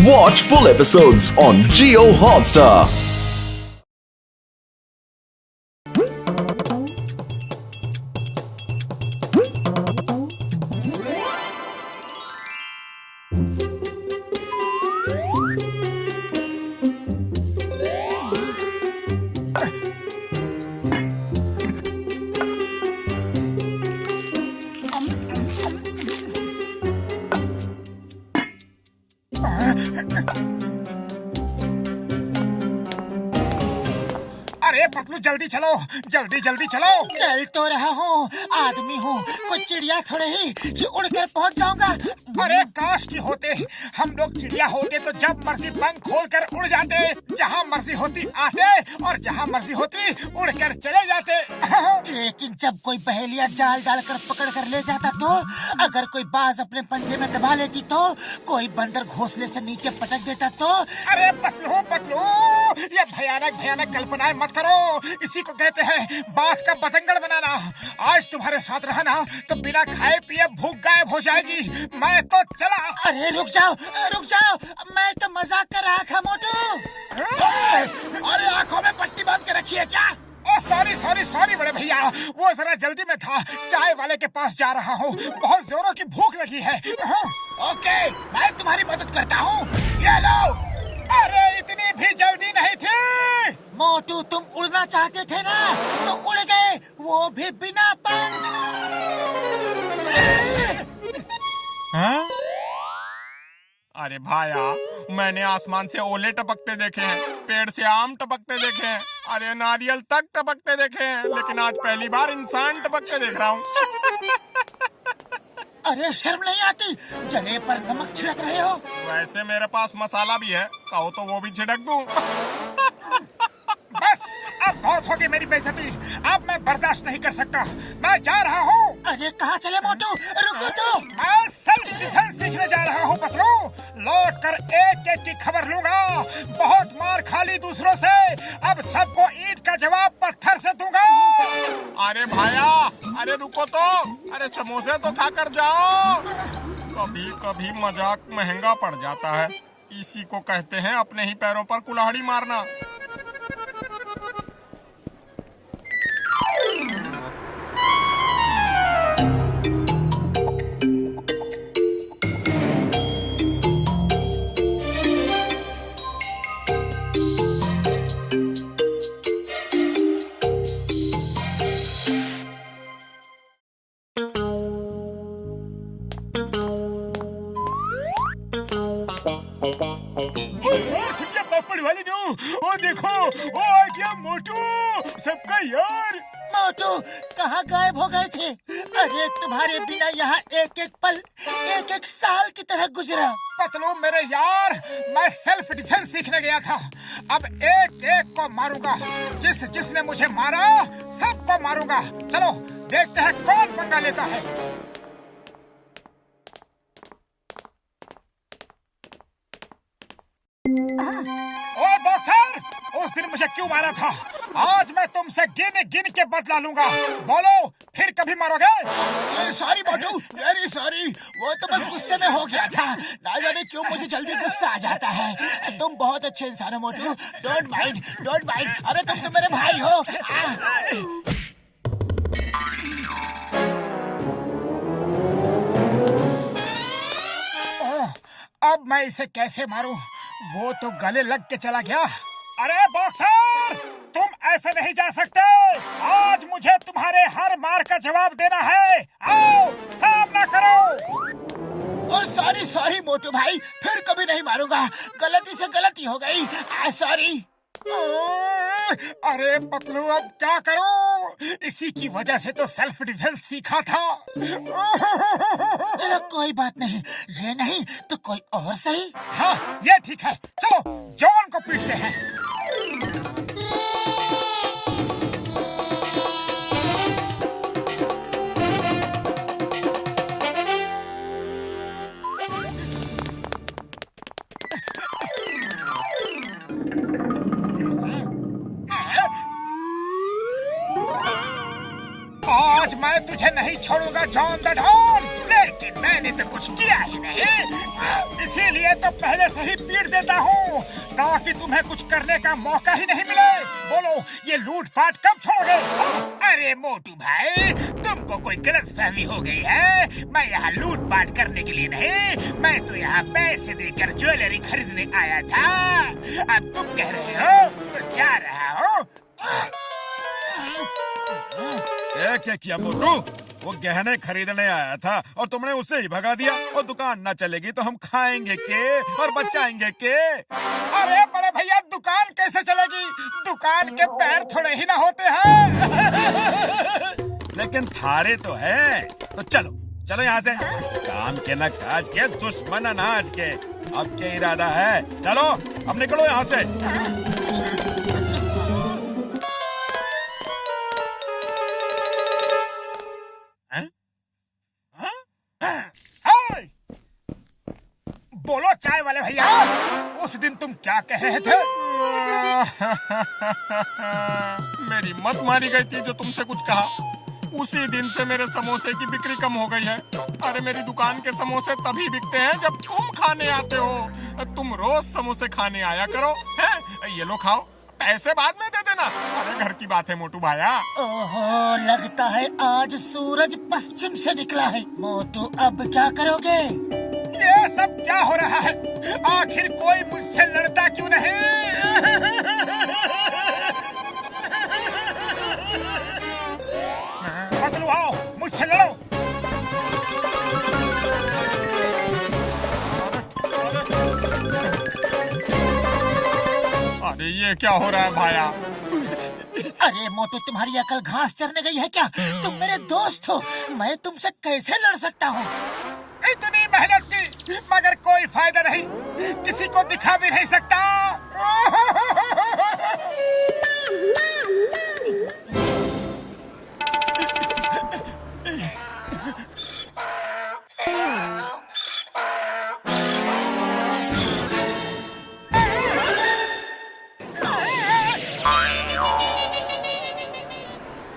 Watch full episodes on Jio Hotstar. अरे पतलू जल्दी चलो, जल्दी जल्दी चलो। चल तो रहा हूँ, आदमी हूँ, कुछ चिड़िया थोड़े ही कि उड़कर पहुँच जाऊंगा। अरे काश की होते हम लोग चिड़िया होते तो जब मर्जी पंख खोलकर उड़ जाते, जहाँ मर्जी होती आते और जहाँ मर्जी होती उड़कर चले जाते। लेकिन जब कोई पहेलियाँ जाल डालकर पकड़ कर ले जाता तो, अगर कोई बाज अपने पंजे में दबा लेती तो, कोई बंदर घोंसले से नीचे पटक देता तो। अरे पतलू पतलू, ये भयानक भयानक कल्पनाएं मत करो, इसी को कहते हैं बात का बतंगड़ बनाना। आज तुम्हारे साथ रहा ना तो बिना खाए पिए भूख गायब हो जाएगी। मैं तो चला। अरे रुक जाओ, मैं तो मजाक कर रहा था मोटू। अरे आंखों में पट्टी बांध के रखी है क्या? ओ सॉरी सॉरी सॉरी बड़े भैया, वो जरा जल्दी में था, चाय वाले के पास जा रहा हूँ, बहुत जोरों की भूख लगी है। ओके, मैं तुम्हारी मदद करता हूँ, ये लो। अरे इतनी भी जल्दी नहीं थी। मोटू तुम उड़ना चाहते थे ना, तो उड़ गए, वो भी बिना पंख। अरे भाया, मैंने आसमान से ओले टपकते देखे हैं, पेड़ से आम टपकते देखे हैं, अरे नारियल तक टपकते देखे हैं, लेकिन आज पहली बार इंसान टपकते देख रहा हूँ। अरे शर्म नहीं आती, जले पर नमक छिड़क रहे हो। वैसे मेरे पास मसाला भी है, कहो तो वो भी छिड़क दूं। बस अब बहुत हो गई मेरी बेइज्जती, अब मैं बर्दाश्त नहीं कर सकता, मैं जा रहा हूँ। अरे कहाँ चले मोटू, रुको तो। मैं सेल्फ डिफेंस सीखने जा रहा हूँ पतलू, लौट कर एक एक की खबर लूंगा। बहुत मार खा ली दूसरों से, अब सबको ईंट का जवाब पत्थर से दूंगा। अरे भाया, अरे रुको तो, अरे समोसे तो खाकर जाओ। कभी कभी मजाक महंगा पड़ जाता है, इसी को कहते हैं अपने ही पैरों पर कुल्हाड़ी मारना। वाली ओ देखो, ओ आ गया मोटू, सबका यार। मोटू कहाँ गायब हो गए थे? अरे तुम्हारे बिना यहाँ एक एक पल एक एक साल की तरह गुजरा। पतलू मेरे यार, मैं सेल्फ डिफेंस सीखने गया था, अब एक एक को मारूंगा, जिसने मुझे मारा सबको मारूंगा। चलो देखते हैं कौन पंगा लेता है। ओ बॉक्सर, उस दिन मुझे क्यों मारा था? आज मैं तुमसे गिन गिन के बदला लूंगा, बोलो फिर कभी मारोगे? सॉरी मोटू, वेरी सॉरी, वो तो बस गुस्से में हो गया था, ना जाने क्यों मुझे जल्दी गुस्सा आ जाता है। तुम बहुत अच्छे इंसान हो मोटू, डोंट माइंड, डोंट माइंड। अरे तुम तो मेरे भाई हो। अब मैं इसे कैसे मारूं? वो तो गले लग के चला गया। अरे बॉक्सर, तुम ऐसे नहीं जा सकते, आज मुझे तुम्हारे हर मार का जवाब देना है, आओ सामना करो। ओ सॉरी सॉरी मोटू भाई, फिर कभी नहीं मारूंगा, गलती से गलती हो गई, सॉरी। अरे पतलू अब क्या करूं? इसी की वजह से तो सेल्फ डिफेंस सीखा था। चलो कोई बात नहीं, ये नहीं तो कोई और सही। हाँ ये ठीक है, चलो जॉन को पीटते हैं। आज मैं तुझे नहीं छोड़ूंगा जॉन द डॉन, ले लेकिन मैंने तो कुछ किया ही नहीं, इसीलिए तो पहले से ही पीट देता हूँ ताकि तुम्हें कुछ करने का मौका ही नहीं मिले। बोलो ये लूटपाट कब छोड़ोगे? अरे मोटू भाई, तुमको कोई गलतफहमी हो गई है। मैं यहाँ लूटपाट करने के लिए नहीं, मैं तो यहाँ पैसे देकर ज्वेलरी खरीदने आया था। अब तुम कह रहे हो तो जा रहा हूँ। क्या किया मोटू? वो गहने खरीदने आया था और तुमने उसे ही भगा दिया। और दुकान न चलेगी तो हम खाएंगे के और बचाएंगे के? अरे बड़े भैया, दुकान कैसे चलेगी? दुकान के पैर थोड़े ही ना होते हैं। लेकिन थारे तो है। तो चलो चलो यहाँ से। काम के न काज के, दुश्मन अनाज के। अब क्या इरादा है? चलो अब निकलो यहाँ से। बोलो चाय वाले भैया, उस दिन तुम क्या कह रहे थे? मेरी मत मारी गई थी जो तुमसे कुछ कहा। उसी दिन से मेरे समोसे की बिक्री कम हो गई है। अरे मेरी दुकान के समोसे तभी बिकते हैं जब तुम खाने आते हो। तुम रोज समोसे खाने आया करो। है? ये लो खाओ, पैसे बाद में दे देना। अरे घर की बात है मोटू भाया। ओहो, लगता है आज सूरज पश्चिम से निकला है। मोटू अब क्या करोगे? ये सब क्या हो रहा है? आखिर कोई मुझसे लड़ता क्यों नहीं? बदलू आओ, मुझसे लड़ो। अरे ये क्या हो रहा है भाया? अरे मोटू, तुम्हारी अकल घास चरने गई है क्या? तुम मेरे दोस्त हो, मैं तुमसे कैसे लड़ सकता हूँ? इतनी मेहनत की मगर कोई फायदा नहीं, किसी को दिखा भी नहीं सकता।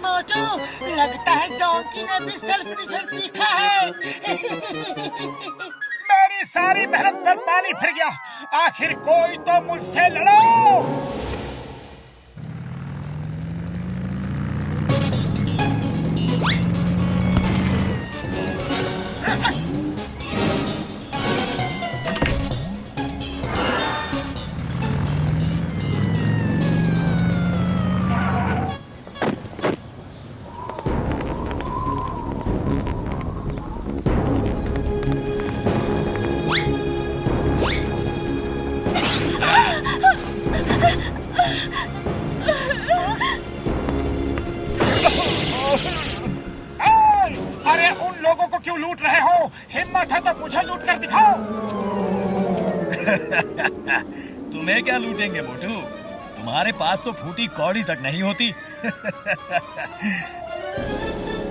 मोटू, लगता है डोंकी ने भी सेल्फ डिफेंस सीखा है। मेरी सारी मेहनत पर पानी फिर गया। आखिर कोई तो मुझसे लड़ो। अरे उन लोगों को क्यों लूट रहे हो? हिम्मत है तो मुझे लूट कर दिखाओ। तुम्हें क्या लूटेंगे मोटू? तुम्हारे पास तो फूटी कौड़ी तक नहीं होती।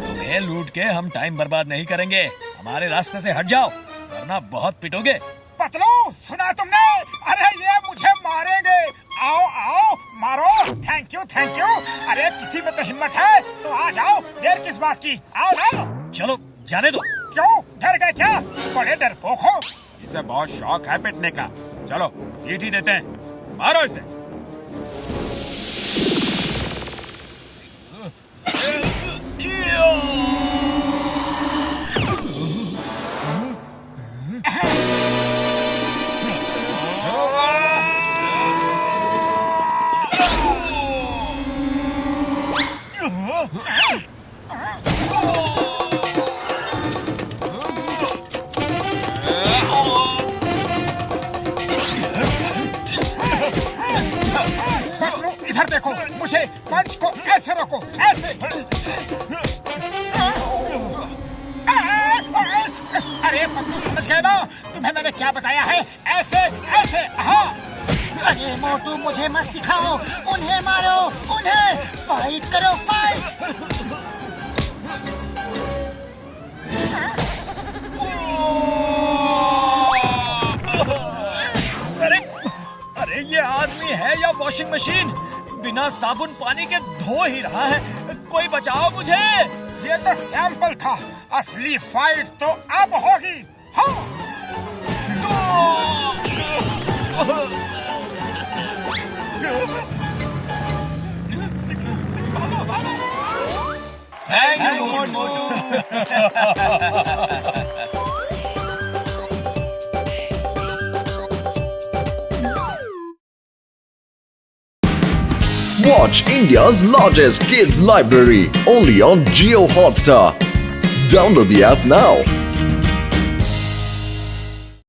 तुम्हें लूट के हम टाइम बर्बाद नहीं करेंगे। हमारे रास्ते से हट जाओ वरना बहुत पिटोगे। पतलू, सुना तुमने? अरे ये मुझे मारेंगे। आओ आओ, मारो। Thank you thank you. अरे किसी में तो हिम्मत है तो आ जाओ, देर किस बात की? आओ ना। चलो जाने दो। क्यों, डर गए क्या? बड़े डरपोक हो। इसे बहुत शौक है पिटने का। चलो ईंट ही देते हैं, मारो इसे। इधर देखो, मुझे पंच को ऐसे रोको, ऐसे। अरे पतलू, समझ गए ना? तुम्हें मैंने क्या बताया है? ऐसे ऐसे। हाँ। अरे मोटू, मुझे मत सिखाओ। उन्हें मारो, उन्हें। फाइट करो, फाइट। अरे ये आदमी है या वॉशिंग मशीन? बिना साबुन पानी के धो ही रहा है। कोई बचाओ मुझे। ये तो सैंपल था, असली फाइट तो अब होगी। हाँ। Thank you Motu. Watch India's largest kids library only on Jio Hotstar. Download the app now.